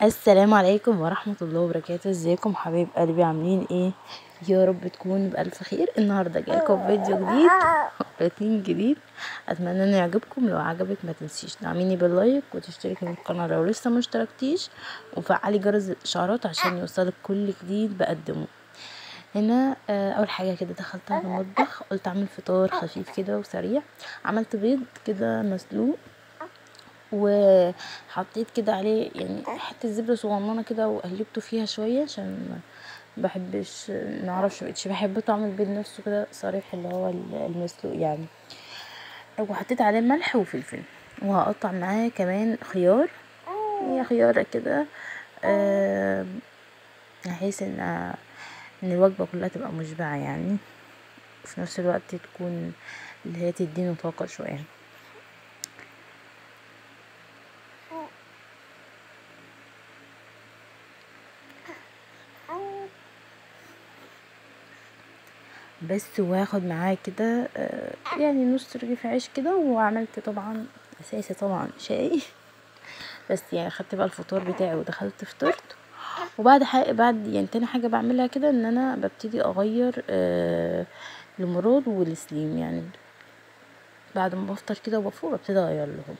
السلام عليكم ورحمة الله وبركاته. ازيكم حبايب قلبي، عاملين ايه؟ يا رب تكونوا بألف خير. النهاردة جايلكم فيديو جديد روتين جديد، اتمنى انه يعجبكم. لو عجبك ما تنسيش دعميني باللايك وتشتركي في القناة لو لسه ما اشتركتيش، وفعلي جرس الاشعارات عشان يوصلك كل جديد بقدمه. هنا اول حاجه كده دخلت على المطبخ، قلت اعمل فطار خفيف كده وسريع. عملت بيض كده مسلوق، وحطيت كده عليه يعني حته زبده صغننه كده وقلبته فيها شويه عشان بحبش، معرفش مبقتش بحب طعم البيض نفسه كده صريح اللي هو المسلوق يعني. وحطيت عليه ملح وفلفل، وهقطع معاه كمان خيار، هي خيارة كده بحيث ان الوجبة كلها تبقى مشبعة يعني، وفي نفس الوقت تكون اللي هي تديني طاقة شوية. بس وهاخد معاه كده يعني نص رغيف عيش كده، وعملت طبعا اساسي طبعا شاي بس يعني خدت بقى الفطار بتاعي ودخلت فطرت. وبعد بعد يعني تاني حاجه بعملها كده ان انا ببتدي اغير لمراد ولسليم يعني، بعد ما بفطر كده وبفوق ببتدي اغير لهم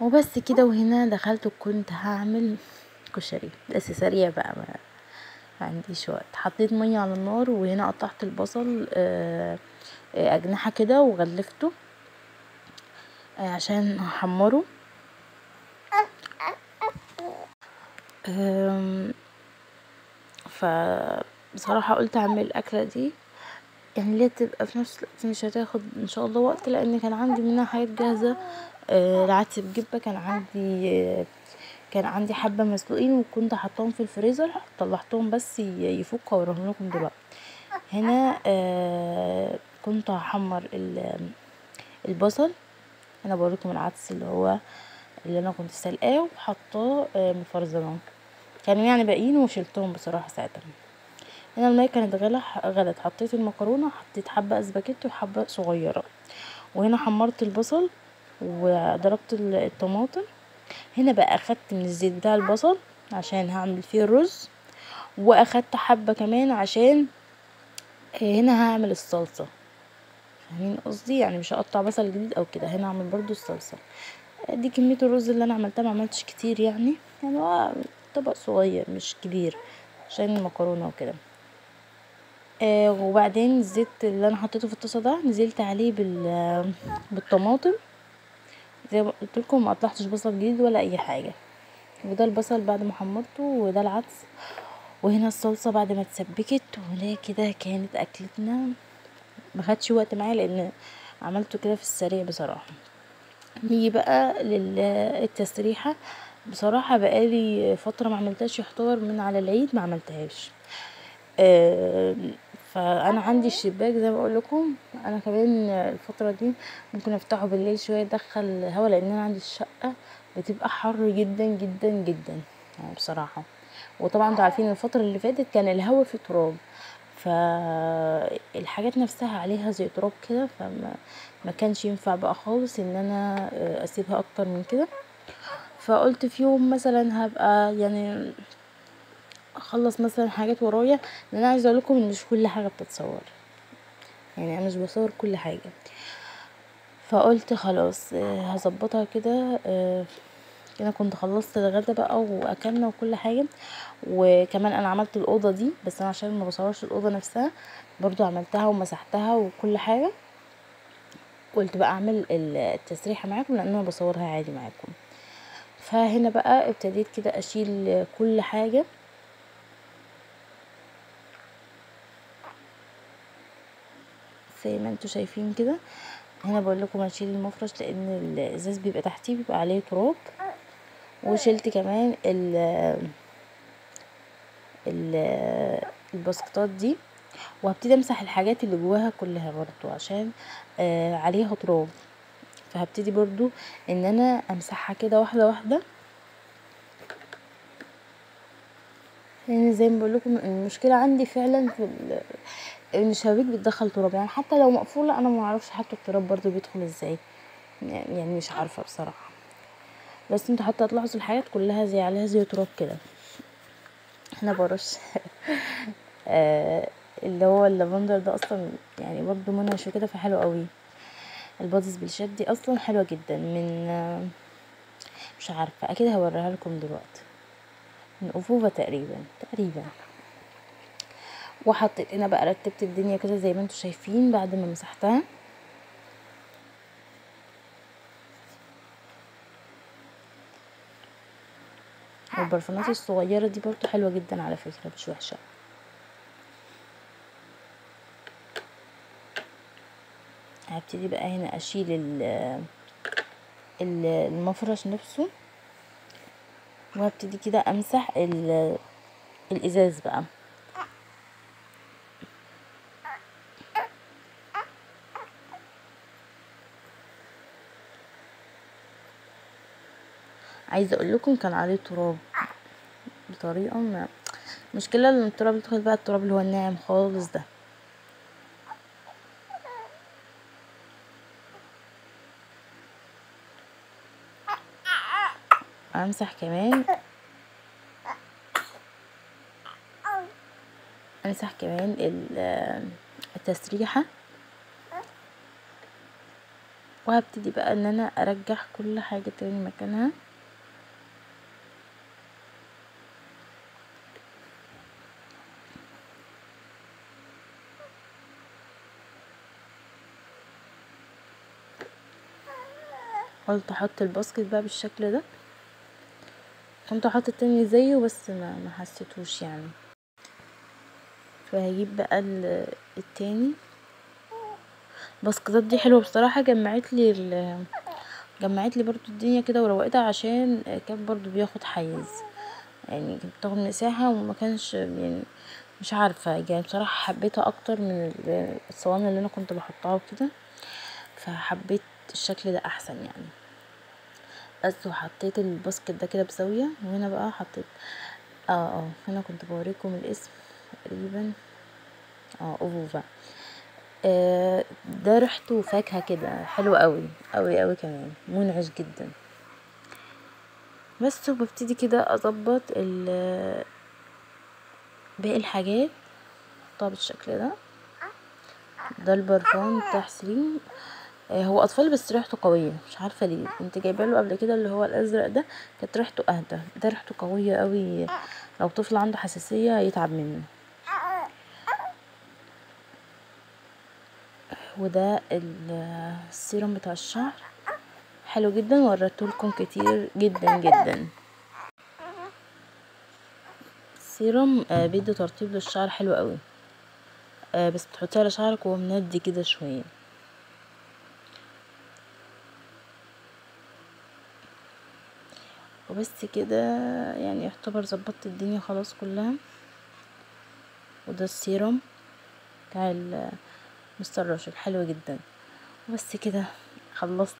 وبس كده. وهنا دخلت وكنت هعمل كشري بس سريع بقى، ما عنديش وقت. حطيت ميه على النار، وهنا قطعت البصل اجنحه كده وغلفته عشان احمره. فبصراحة قلت اعمل الاكلة دي يعني ليه تبقى في نفس الوقت مش هتاخد ان شاء الله وقت، لان كان عندي منها حاجات جاهزة. العدس بجبة كان عندي حبة مسلوقين وكنت حطاهم في الفريزر، طلعتهم بس يفكوا واوريهم لكم دلوقتي. هنا كنت هحمر البصل. انا بوريكم العدس اللي انا كنت سلقاه وحطاه مفرزناه، كانوا يعني باقيين وشلتهم بصراحه ساعتها. هنا الميه كانت غلت، حطيت المكرونه، حطيت حبه اسباجيتي وحبه صغيره. وهنا حمرت البصل وضربت الطماطم. هنا بقى اخدت من الزيت بتاع البصل عشان هعمل فيه الرز، واخدت حبه كمان عشان هنا هعمل الصلصه. فاهمين قصدي؟ يعني مش هقطع بصل جديد او كده، هنا هعمل برضو الصلصه. دي كميه الرز اللي انا عملتها، ما عملتش كتير يعني هو طبق صغير مش كبير عشان المكرونه وكده. وبعدين الزيت اللي انا حطيته في الطاسه ده نزلت عليه بالطماطم زي ما قلت لكم، ما قطعتش بصل جديد ولا اي حاجه. وده البصل بعد ما حمرته، وده العدس. وهنا الصلصه بعد ما اتسبكت. وهنا كده كانت اكلتنا، ما خدش وقت معايا لان عملته كده في السريع بصراحه. نيجي بقى للتسريحه. بصراحه بقالي فتره ما عملتهاش، يعتبر من على العيد ما عملتهاش. فانا عندي الشباك زي ما بقول لكم، انا كمان الفتره دي ممكن افتحه بالليل شويه يدخل هوا، لان انا عندي الشقه بتبقى حر جدا جدا جدا يعني بصراحه. وطبعا انتوا عارفين الفتره اللي فاتت كان الهوا فيه تراب، فالحاجات نفسها عليها زي تراب كده، ما كانش ينفع بقى خالص ان انا اسيبها اكتر من كده. فقلت في يوم مثلا هبقى يعني اخلص مثلا حاجات ورايا، لان انا عايزه اقول لكم ان مش كل حاجه بتتصور، يعني انا مش بصور كل حاجه. فقلت خلاص هظبطها كده. كده كنت خلصت الغدا بقى واكلنا وكل حاجه. وكمان انا عملت الاوضه دي، بس انا عشان ما بصورش الاوضه نفسها برضو عملتها ومسحتها وكل حاجه. قلت بقى اعمل التسريحه معاكم لان انا بصورها عادي معاكم. فهنا بقى ابتديت كده اشيل كل حاجه زي ما انتوا شايفين كده. هنا بقول لكم هشيل المفرش لان الازاز بيبقى تحتيه بيبقى عليه تراب. وشلت كمان ال الباسكتات دي، وهبتدي امسح الحاجات اللي جواها كلها برضو عشان عليها تراب. فهبتدي برضو ان انا امسحها كده واحده واحده، لان زي ما بقول لكم المشكله عندي فعلا في ان الشبابيك بتدخل تراب، يعني حتى لو مقفوله انا ما اعرفش حتى التراب برضو بيدخل ازاي، يعني مش عارفه بصراحه. بس انتوا حتى هتلاحظوا الحاجات كلها زي عليها زي تراب كده. انا برش اللي هو اللافندر ده اصلا يعني برضه منعش كده، فحلو قوي. البادز بالشات دي اصلا حلوه جدا، من مش عارفه، اكيد هوريها لكم دلوقتي، من افوفا تقريبا. وحطيت هنا بقى، رتبت الدنيا كده زي ما انتوا شايفين بعد ما مسحتها. والبرفانات الصغيره دي برضو حلوه جدا على فكره، مش وحشه. هبتدي بقى هنا اشيل المفرش نفسه، وهبتدي كده امسح الازاز بقى. عايزه اقول لكم كان عليه تراب بطريقه ما، مشكله ان التراب يدخل بقى، التراب اللي هو الناعم خالص ده. امسح كمان التسريحه. وهبتدي بقى ان انا ارجح كل حاجه تاني مكانها. قلت احط الباسكت بقى بالشكل ده، كنت احط التاني زيه بس ما حسيتوش يعني. فهجيب بقى التاني. الباسكتات دي حلوه بصراحه، جمعت لي برضو الدنيا كده وروقتها، عشان كان برضو بياخد حيز، يعني كانت بتاخد مساحه وما كانش يعني مش عارفه يعني، بصراحه حبيتها اكتر من الصواني اللي انا كنت بحطها وكده، فحبيت الشكل ده احسن يعني. بس وحطيت الباسكت ده كده بزاويه، وهنا بقى حطيت هنا كنت بوريكم الاسم تقريبا، اوفوفا. ده ريحته فاكهه كده حلو قوي قوي قوي، كمان منعش جدا. بس وببتدي كده اظبط باقي الحاجات. طب بالشكل ده البرفان بتاع سليم. هو اطفال بس ريحته قويه، مش عارفه ليه. كنت جايبه له قبل كده اللي هو الازرق ده، كانت ريحته اهدى. ده ريحته قويه قوي، لو طفل عنده حساسيه يتعب منه. وده السيروم بتاع الشعر، حلو جدا، وريته لكم كتير جدا جدا. السيروم بيدي ترطيب للشعر حلو قوي، بس تحطيه على شعرك وهو مندي كده شويه. وبس كده يعني يعتبر ظبطت الدنيا خلاص كلها. وده السيروم بتاع مستر راشد، حلو جدا. وبس كده خلصت.